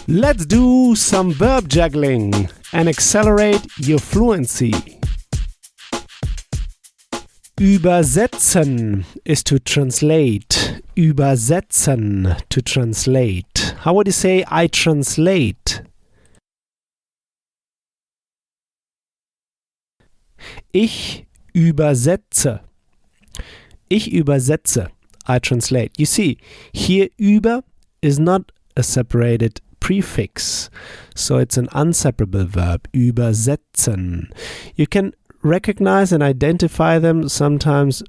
Let's do some verb juggling and accelerate your fluency. Übersetzen is to translate. Übersetzen, to translate. How would you say I translate? Ich übersetze. Ich übersetze. I translate. You see, here über is not a separated prefix. So it's an unseparable verb. Übersetzen. You can recognize and identify them sometimes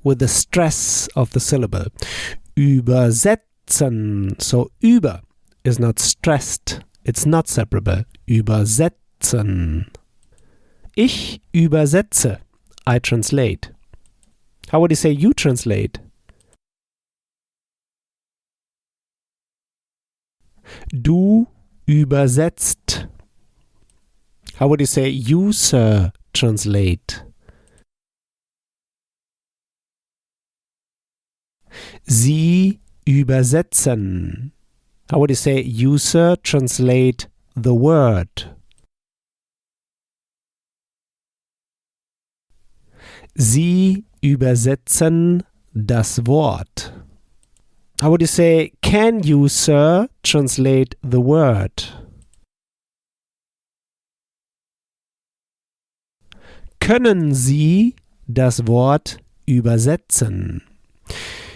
with the stress of the syllable. Übersetzen. So über is not stressed. It's not separable. Übersetzen. Ich übersetze. I translate. How would you say you translate? Du übersetzt. How would you say you, sir, translate? Sie übersetzen. How would you say you, sir, translate the word? Sie übersetzen das Wort. How would you say, can you, sir, translate the word? Können Sie das Wort übersetzen?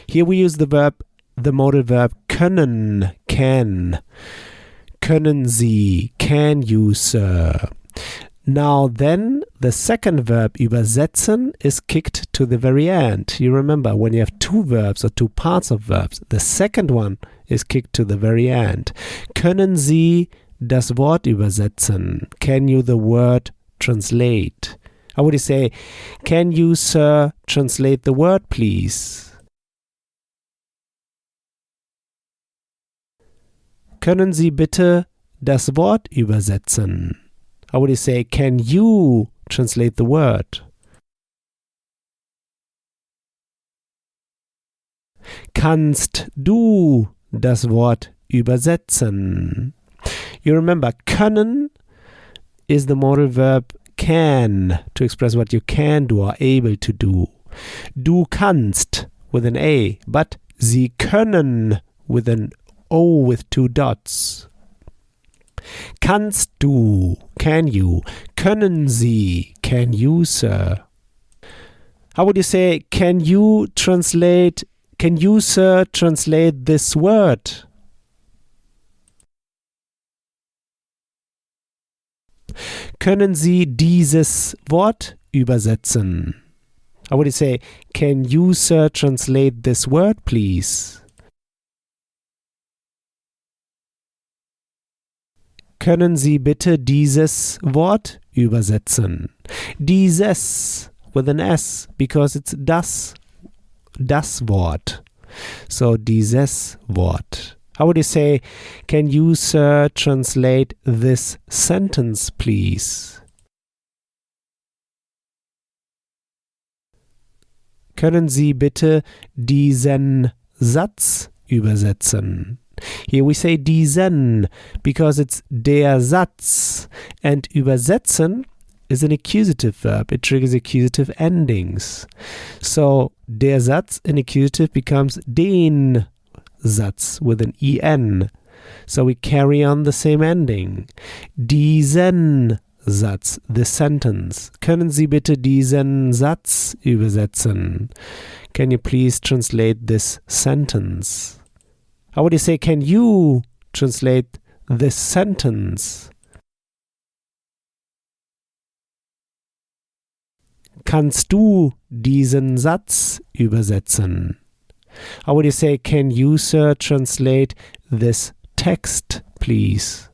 Here we use the modal verb können, can. Können Sie, can you, sir? Now then, the second verb übersetzen is kicked to the very end. You remember, when you have two verbs or two parts of verbs, the second one is kicked to the very end. Können Sie das Wort übersetzen? Can you the word translate? How would you say, can you, sir, translate the word, please? Können Sie bitte das Wort übersetzen? How would you say, can you translate the word? Kannst du das Wort übersetzen? You remember, können is the modal verb can, to express what you can do or able to do. Du kannst with an A, but Sie können with an O with two dots. Kannst du, can you? Können Sie, can you, sir? How would you say, can you, sir, translate this word? Können Sie dieses Wort übersetzen? How would you say, can you, sir, translate this word, please? Können Sie bitte dieses Wort übersetzen? Dieses with an S, because it's das Wort. So dieses Wort. How would you say, can you, sir, translate this sentence, please? Können Sie bitte diesen Satz übersetzen? Here we say diesen because it's der Satz, and übersetzen is an accusative verb. It triggers accusative endings. So der Satz in accusative becomes den Satz with an en. So we carry on the same ending. Diesen Satz, the sentence. Können Sie bitte diesen Satz übersetzen? Can you please translate this sentence? How would you say, can you translate this sentence? Kannst du diesen Satz übersetzen? How would you say, can you, sir, translate this text, please?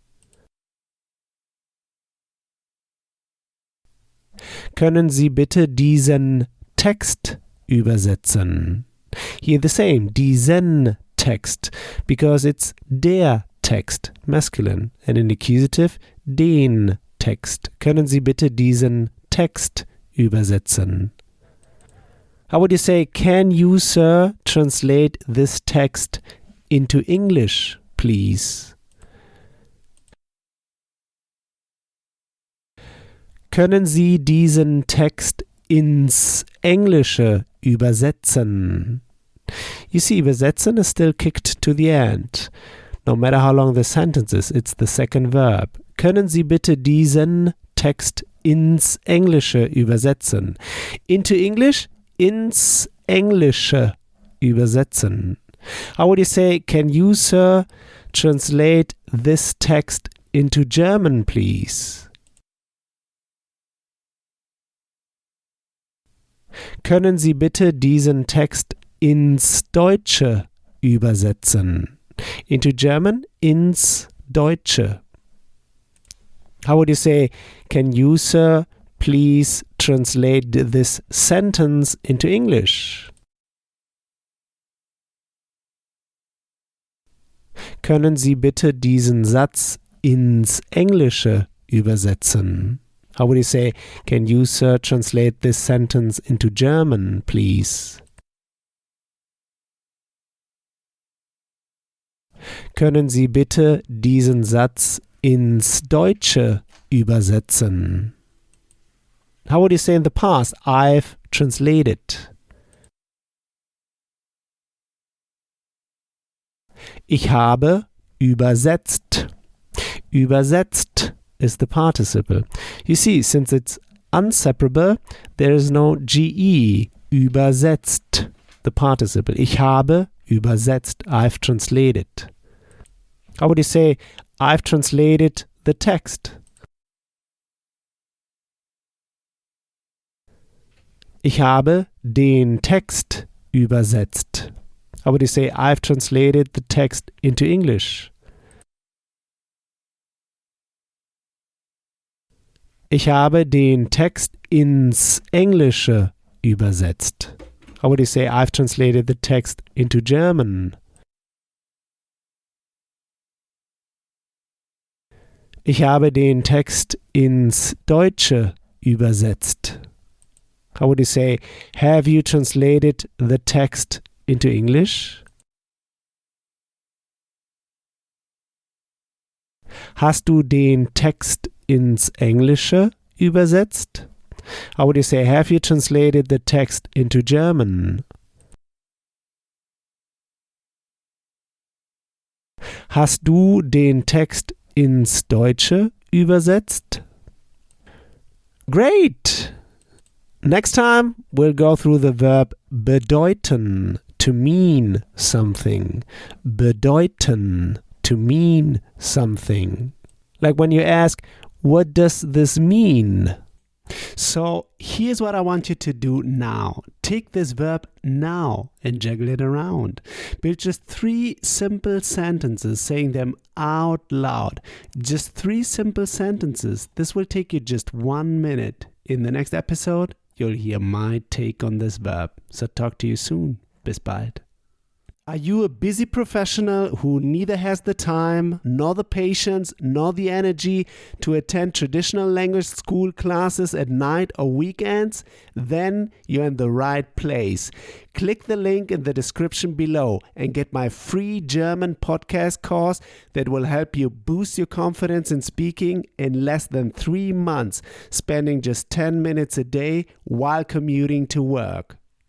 Können Sie bitte diesen Text übersetzen? Here the same, diesen text, because it's der Text, masculine, and in accusative, den Text. Können Sie bitte diesen Text übersetzen? How would you say, can you, sir, translate this text into English, please? Können Sie diesen Text ins Englische übersetzen? You see, übersetzen is still kicked to the end. No matter how long the sentence is, it's the second verb. Können Sie bitte diesen Text ins Englische übersetzen? Into English, ins Englische übersetzen. How would you say, can you, sir, translate this text into German, please? Können Sie bitte diesen Text ins Deutsche übersetzen? Into German, ins Deutsche. How would you say, can you, sir, please translate this sentence into English? Können Sie bitte diesen Satz ins Englische übersetzen? How would you say, can you, sir, translate this sentence into German, please? Können Sie bitte diesen Satz ins Deutsche übersetzen? How would you say in the past, I've translated? Ich habe übersetzt. Übersetzt is the participle. You see, since it's unseparable, there is no GE. Übersetzt, the participle. Ich habe übersetzt. I've translated. How would you say, I've translated the text? Ich habe den Text übersetzt. How would you say, I've translated the text into English? Ich habe den Text ins Englische übersetzt. How would you say, I've translated the text into German? Ich habe den Text ins Deutsche übersetzt. How would you say, have you translated the text into English? Hast du den Text ins Englische übersetzt? How would you say, have you translated the text into German? Hast du den Text ins Deutsche übersetzt? Great! Next time we'll go through the verb bedeuten, to mean something. Bedeuten, to mean something. Like when you ask, what does this mean? So here's what I want you to do now. Take this verb now and juggle it around. Build just 3 simple sentences, saying them out loud. Just 3 simple sentences. This will take you just 1 minute. In the next episode, you'll hear my take on this verb. So talk to you soon. Bis bald. Are you a busy professional who neither has the time, nor the patience, nor the energy to attend traditional language school classes at night or weekends? Then you're in the right place. Click the link in the description below and get my free German podcast course that will help you boost your confidence in speaking in less than 3 months, spending just 10 minutes a day while commuting to work.